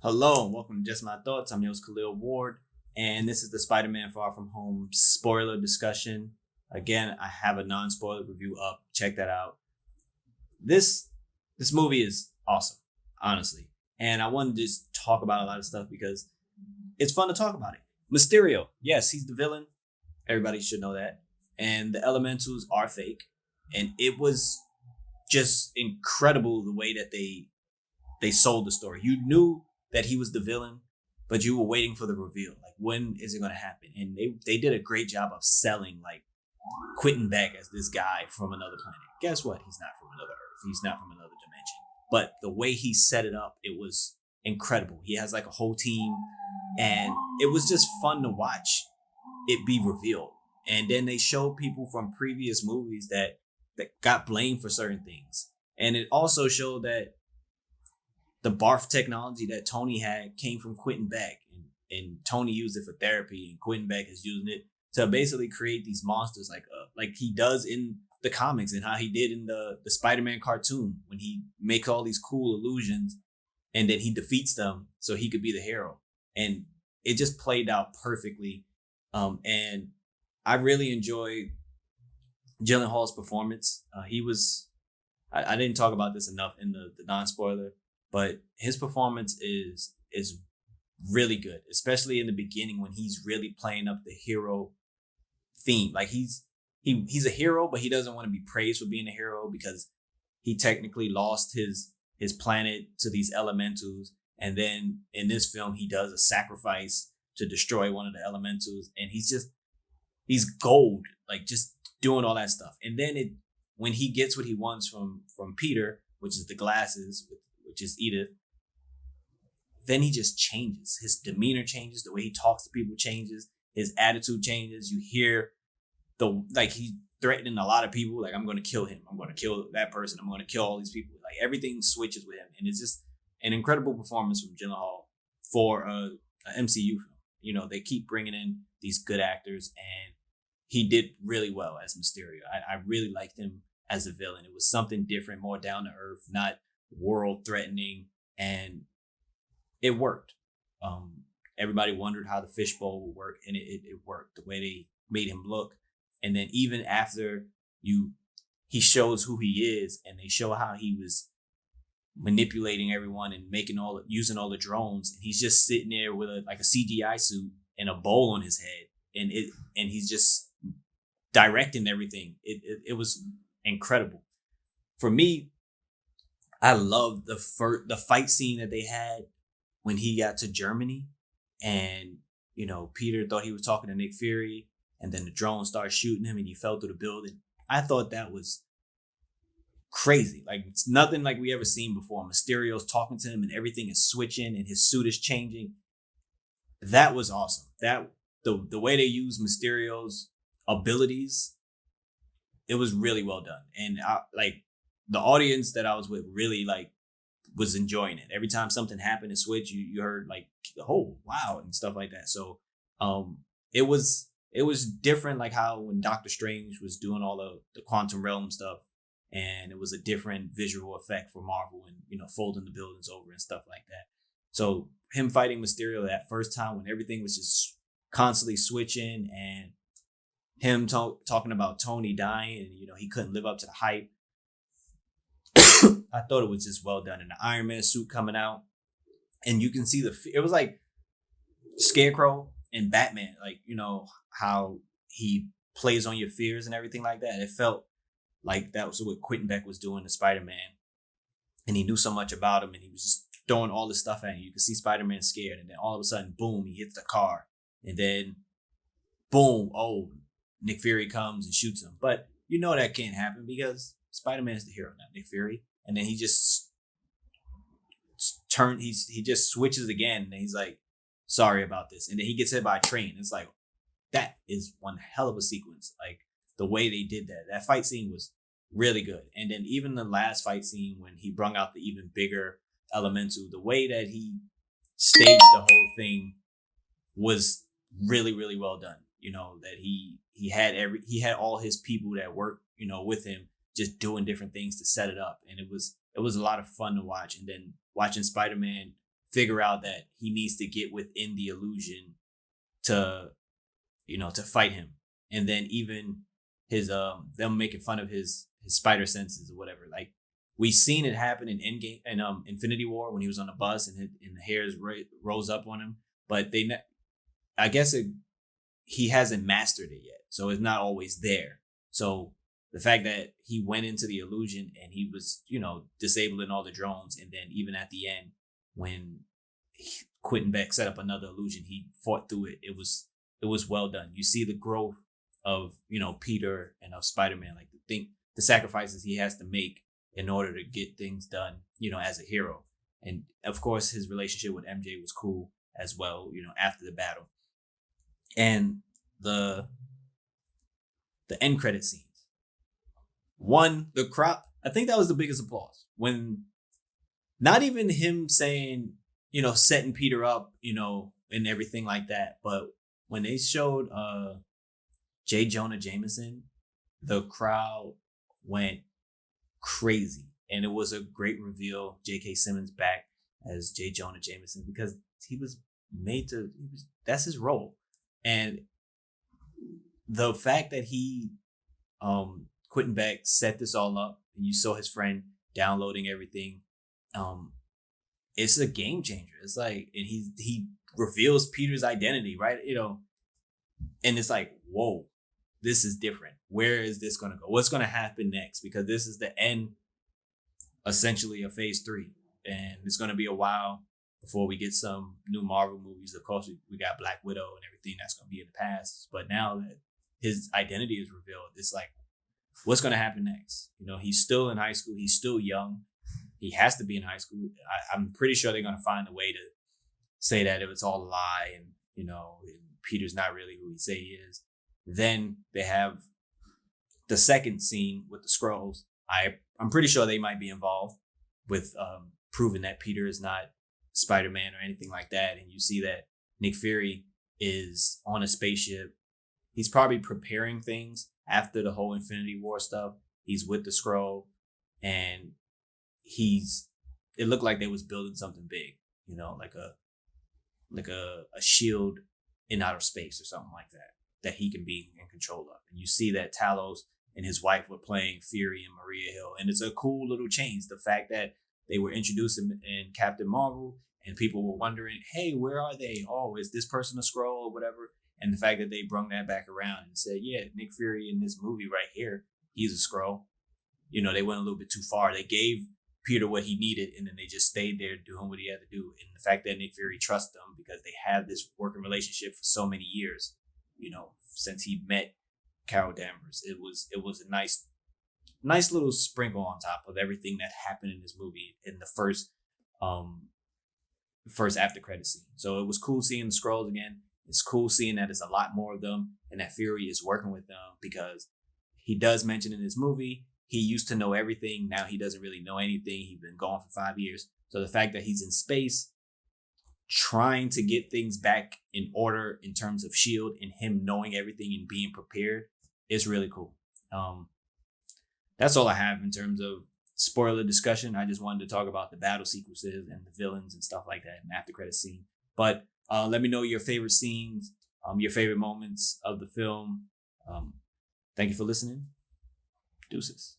Hello and welcome to Just My Thoughts. I'm your host Khaleel Ward, and this is the Spider-Man Far From Home spoiler discussion. Again, I have a non-spoiler review up. Check that out. This this movie is awesome, honestly, and I want to just talk about a lot of stuff because it's fun to talk about it. Mysterio, yes, he's the villain. Everybody should know that, and the Elementals are fake, and it was just incredible the way that they sold the story. You knew that he was the villain, but you were waiting for the reveal. Like, when is it going to happen? And they did a great job of selling, like, Quentin Beck as this guy from another planet. Guess what? He's not from another Earth. He's not from another dimension. But the way he set it up, it was incredible. He has like a whole team, and it was just fun to watch it be revealed. And then they showed people from previous movies that got blamed for certain things. And it also showed that the barf technology that Tony had came from Quentin Beck, and Tony used it for therapy, and Quentin Beck is using it to basically create these monsters like he does in the comics and how he did in the Spider-Man cartoon when he makes all these cool illusions and then he defeats them so he could be the hero. And it just played out perfectly. And I really enjoyed Gyllenhaal's performance. He was I didn't talk about this enough in the non-spoiler, but his performance is really good, especially in the beginning when he's really playing up the hero theme. Like he's a hero, but he doesn't want to be praised for being a hero because he technically lost his planet to these elementals. And then in this film, he does a sacrifice to destroy one of the elementals, and he's gold, like just doing all that stuff. And then it when he gets what he wants from Peter, which is the glasses, which is Edith, then he just changes. His demeanor changes, the way he talks to people changes, his attitude changes. You hear he's threatening a lot of people, like, I'm gonna kill him, I'm gonna kill that person, I'm gonna kill all these people. Like, everything switches with him. And it's just an incredible performance from Gyllenhaal for a MCU film. You know, they keep bringing in these good actors, and he did really well as Mysterio. I really liked him as a villain. It was something different, more down to earth, not world threatening, and it worked. Everybody wondered how the fishbowl would work, and it worked. The way they made him look, and then even after he shows who he is, and they show how he was manipulating everyone and using all the drones, and he's just sitting there with a CGI suit and a bowl on his head, and he's just directing everything. It was incredible. For me, I loved the fight scene that they had when he got to Germany, and Peter thought he was talking to Nick Fury, and then the drone started shooting him, and he fell through the building. I thought that was crazy. Like, it's nothing like we ever seen before. Mysterio's talking to him, and everything is switching, and his suit is changing. That was awesome. That the way they used Mysterio's abilities, it was really well done. And the audience that I was with really was enjoying it. Every time something happened and switch, you heard like, oh wow, and stuff like that. So it was different, like how when Doctor Strange was doing all the quantum realm stuff, and it was a different visual effect for Marvel, and folding the buildings over and stuff like that. So him fighting Mysterio that first time when everything was just constantly switching, and him talking about Tony dying, and he couldn't live up to the hype. I thought it was just well done. And the Iron Man suit coming out, and you can see it was like Scarecrow and Batman, like how he plays on your fears and everything like that. It felt like that was what Quentin Beck was doing to Spider-Man, and he knew so much about him, and he was just throwing all this stuff at you. You can see Spider-Man scared, and then all of a sudden, boom, he hits the car, and then boom, oh, Nick Fury comes and shoots him. But that can't happen because Spider-Man is the hero, not Nick Fury. And then he just he just switches again, and he's like, sorry about this. And then he gets hit by a train. It's like, that is one hell of a sequence. Like, the way they did that fight scene was really good. And then even the last fight scene when he brung out the even bigger elemental, the way that he staged the whole thing was really, really well done. That he had all his people that worked, with him, just doing different things to set it up. And it was a lot of fun to watch. And then watching Spider-Man figure out that he needs to get within the illusion to, to fight him. And then even his them making fun of his spider senses or whatever. Like we seen it happen in Endgame and Infinity War when he was on the bus and the hairs rose up on him, but I guess he hasn't mastered it yet, so it's not always there. So the fact that he went into the illusion and he was, disabling all the drones, and then even at the end when Quentin Beck set up another illusion, he fought through it. It was well done. You see the growth of Peter and of Spider-Man, like the sacrifices he has to make in order to get things done, as a hero. And of course, his relationship with MJ was cool as well, after the battle. And the end credit scenes. One, the crowd, I think that was the biggest applause. When not even him saying, setting Peter up, and everything like that, but when they showed J. Jonah Jameson, the crowd went crazy. And it was a great reveal. J.K. Simmons back as J. Jonah Jameson, because he was that's his role. And the fact that Quentin Beck set this all up, and you saw his friend downloading everything, it's a game changer. It's like, and he reveals Peter's identity, right? And it's like, whoa, this is different. Where is this going to go? What's going to happen next? Because this is the end, essentially, of phase 3. And it's going to be a while before we get some new Marvel movies. Of course, we got Black Widow and everything that's going to be in the past. But now that his identity is revealed, it's like, what's going to happen next? He's still in high school. He's still young. He has to be in high school. I'm pretty sure they're going to find a way to say that if it's all a lie and, Peter's not really who he say he is. Then they have the second scene with the Skrulls. I'm pretty sure they might be involved with proving that Peter is not Spider-Man or anything like that. And you see that Nick Fury is on a spaceship. He's probably preparing things after the whole Infinity War stuff. He's with the Skrull, and it looked like they was building something big, like a shield in outer space or something like that he can be in control of. And you see that Talos and his wife were playing Fury and Maria Hill. And it's a cool little change. The fact that they were introduced in Captain Marvel and people were wondering, hey, where are they? Oh, is this person a Skrull or whatever? And the fact that they brung that back around and said, yeah, Nick Fury in this movie right here, he's a Skrull. They went a little bit too far. They gave Peter what he needed, and then they just stayed there doing what he had to do. And the fact that Nick Fury trusts them because they have this working relationship for so many years, since he met Carol Danvers, it was a nice little sprinkle on top of everything that happened in this movie in the first after credit scene. So it was cool seeing the Skrulls again. It's cool seeing that there's a lot more of them and that Fury is working with them, because he does mention in this movie he used to know everything. Now he doesn't really know anything. He's been gone for 5 years. So the fact that he's in space trying to get things back in order in terms of S.H.I.E.L.D. and him knowing everything and being prepared is really cool. That's all I have in terms of spoiler discussion. I just wanted to talk about the battle sequences and the villains and stuff like that and after credit scene. But let me know your favorite scenes, your favorite moments of the film. Thank you for listening. Deuces.